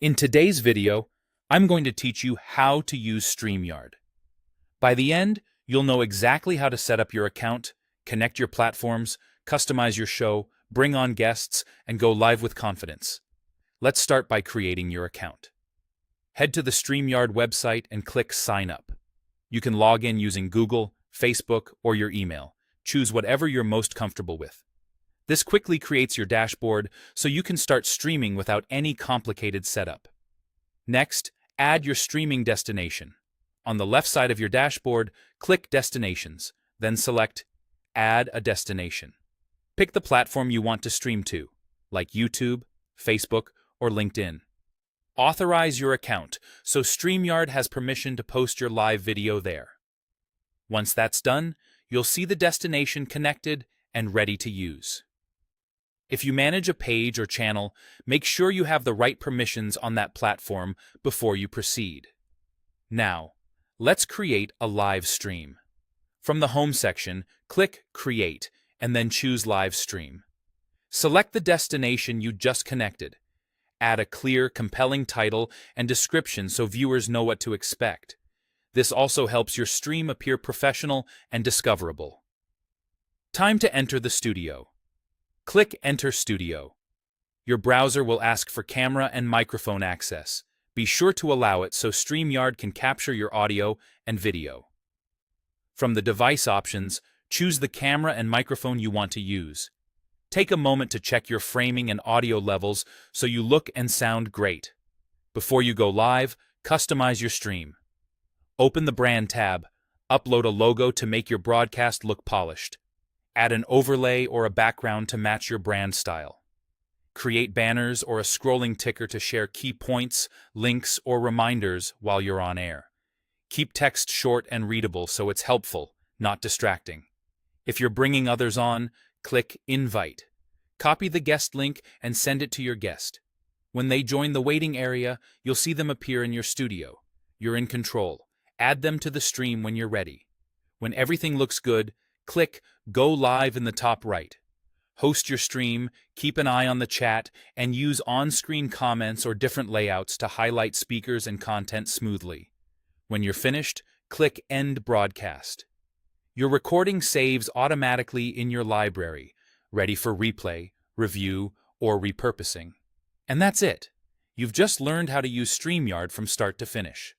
In today's video, I'm going to teach you how to use StreamYard. By the end, you'll know exactly how to set up your account, connect your platforms, customize your show, bring on guests, and go live with confidence. Let's start by creating your account. Head to the StreamYard website and click Sign Up. You can log in using Google, Facebook, or your email. Choose whatever you're most comfortable with. This quickly creates your dashboard so you can start streaming without any complicated setup. Next, add your streaming destination. On the left side of your dashboard, click Destinations, then select Add a Destination. Pick the platform you want to stream to, like YouTube, Facebook, or LinkedIn. Authorize your account so StreamYard has permission to post your live video there. Once that's done, you'll see the destination connected and ready to use. If you manage a page or channel, make sure you have the right permissions on that platform before you proceed. Now, let's create a live stream. From the Home section, click Create and then choose Live Stream. Select the destination you just connected. Add a clear, compelling title and description so viewers know what to expect. This also helps your stream appear professional and discoverable. Time to enter the studio. Click Enter Studio. Your browser will ask for camera and microphone access. Be sure to allow it so StreamYard can capture your audio and video. From the device options, choose the camera and microphone you want to use. Take a moment to check your framing and audio levels so you look and sound great. Before you go live, customize your stream. Open the Brand tab. Upload a logo to make your broadcast look polished. Add an overlay or a background to match your brand style. Create banners or a scrolling ticker to share key points, links, or reminders while you're on air. Keep text short and readable so it's helpful, not distracting. If you're bringing others on, click Invite. Copy the guest link and send it to your guest. When they join the waiting area, you'll see them appear in your studio. You're in control. Add them to the stream when you're ready. When everything looks good, click Go Live in the top right. Host your stream, keep an eye on the chat, and use on-screen comments or different layouts to highlight speakers and content smoothly. When you're finished, click End Broadcast. Your recording saves automatically in your library, ready for replay, review, or repurposing. And that's it. You've just learned how to use StreamYard from start to finish.